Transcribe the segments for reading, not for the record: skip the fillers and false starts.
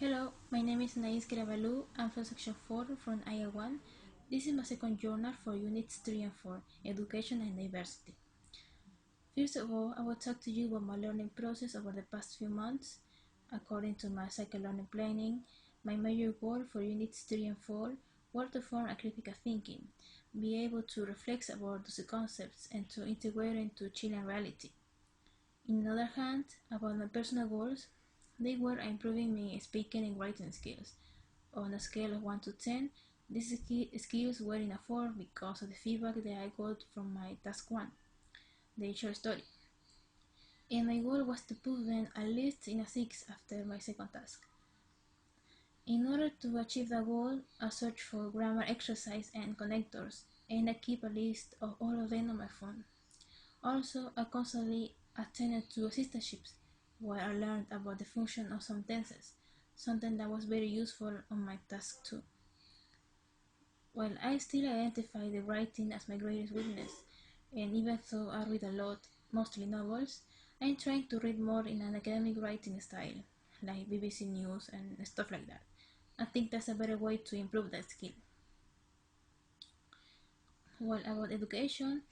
Hello, my name is Nais Gravalu. I'm from Section 4 from IEL I. This is my second journal for Units 3 and 4, Education and Diversity. First of all, I will talk to you about my learning process over the past few months. According to my cycle learning planning, my major goal for Units 3 and 4 were to form a critical thinking, be able to reflect about those concepts and to integrate into Chilean reality. On the other hand, about my personal goals, they were improving my speaking and writing skills. On a scale of 1 to 10, these skills were in a 4 because of the feedback that I got from my task 1, the short story. And my goal was to put them at least in a 6 after my second task. In order to achieve the goal, I searched for grammar exercise and connectors, and I keep a list of all of them on my phone. Also, I constantly attended to assistantships, where I learned about the function of some tenses, something that was very useful on my task 2. While I still identify the writing as my greatest weakness, and even though I read a lot, mostly novels, I'm trying to read more in an academic writing style, like BBC News and stuff like that. I think that's a better way to improve that skill. Well, about education,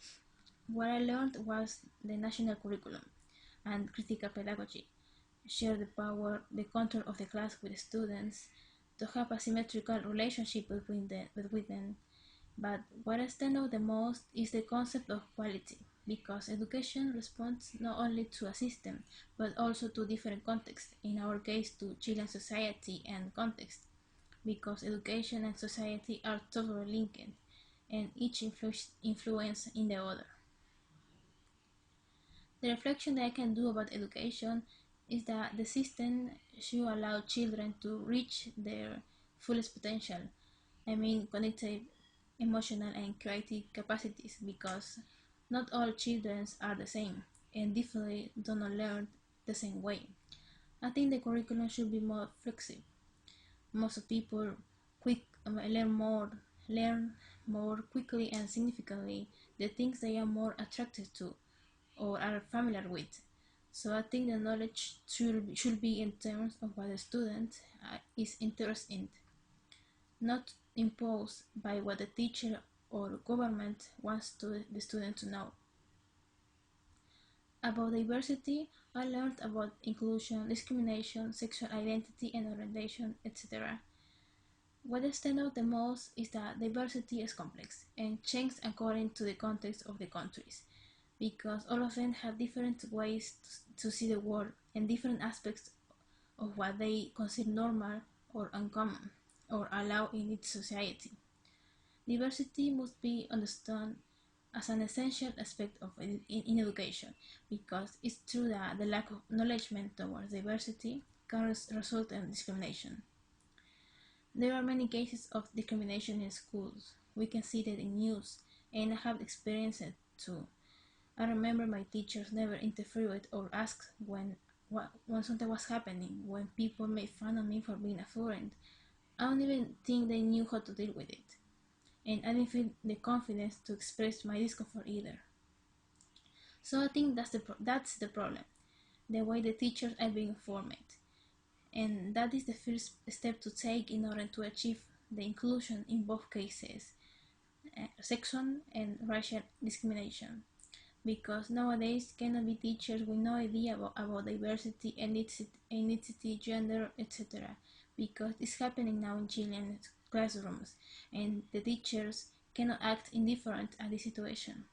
what I learned was the national curriculum and critical pedagogy, share the power, the control of the class with the students, to have a symmetrical relationship between them. But what I stand out the most is the concept of quality, because education responds not only to a system, but also to different contexts, in our case to Chilean society and context, because education and society are totally linked, and each influence in the other. The reflection that I can do about education is that the system should allow children to reach their fullest potential. I mean, cognitive, emotional, and creative capacities, because not all children are the same and definitely do not learn the same way. I think the curriculum should be more flexible. Most people learn more quickly and significantly the things they are more attracted to or are familiar with. So I think the knowledge should be in terms of what the student is interested in, not imposed by what the teacher or government wants the student to know. About diversity, I learned about inclusion, discrimination, sexual identity and orientation, etc. What stands out the most is that diversity is complex and changes according to the context of the countries, because all of them have different ways to see the world and different aspects of what they consider normal or uncommon or allow in its society. Diversity must be understood as an essential aspect of in education, because it's true that the lack of acknowledgement towards diversity can result in discrimination. There are many cases of discrimination in schools. We can see that in news, and I have experienced it too. I remember my teachers never interfered or asked when something was happening, when people made fun of me for being a foreign. I don't even think they knew how to deal with it, and I didn't feel the confidence to express my discomfort either. So I think that's the problem, the way the teachers are being formed, and that is the first step to take in order to achieve the inclusion in both cases, sexual and racial discrimination. Because nowadays cannot be teachers with no idea about diversity, ethnicity, gender, etc. Because it's happening now in Chilean classrooms, and the teachers cannot act indifferent at the situation.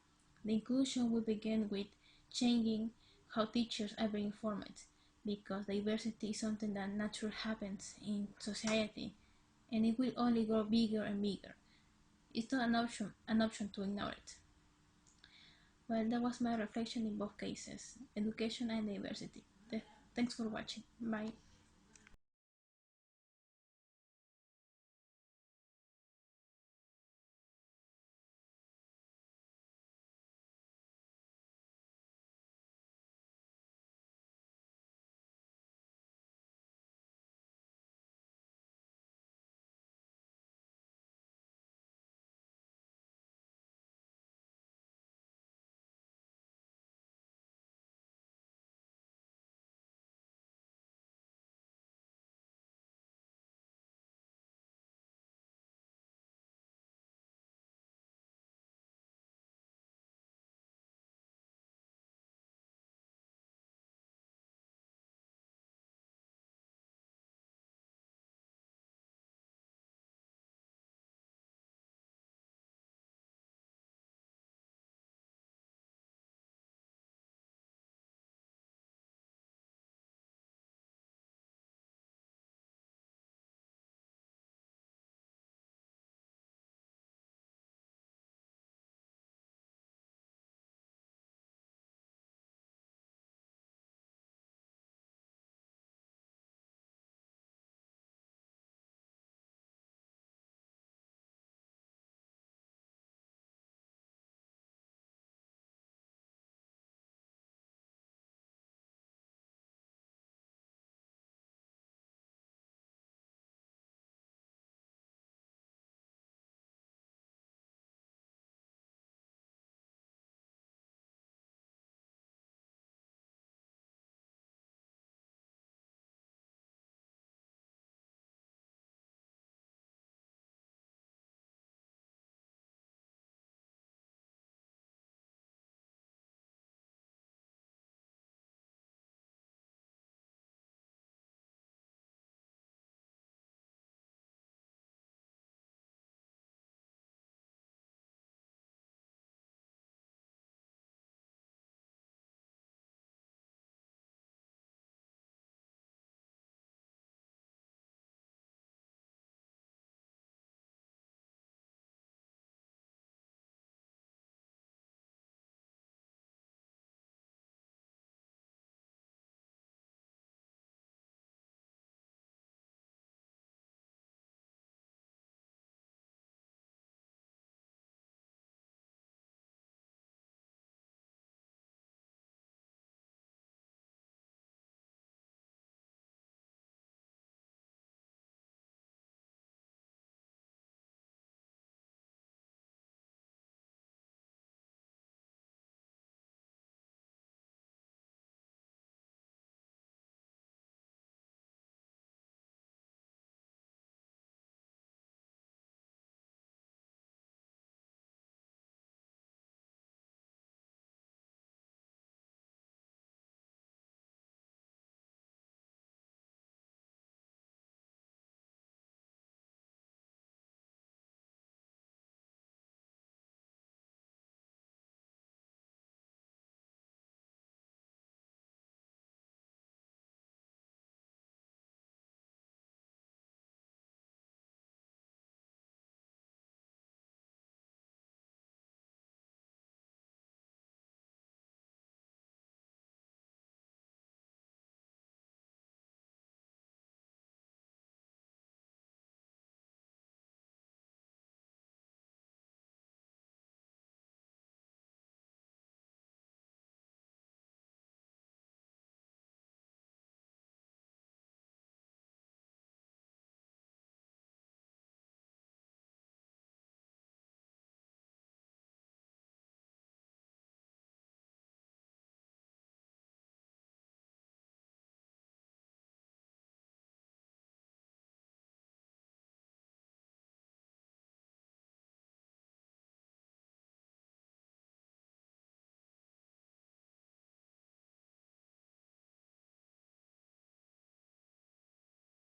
The inclusion will begin with changing how teachers are being informed, because diversity is something that naturally happens in society, and it will only grow bigger and bigger. It's not an option to ignore it. Well, that was my reflection in both cases, education and diversity. Thanks for watching. Bye.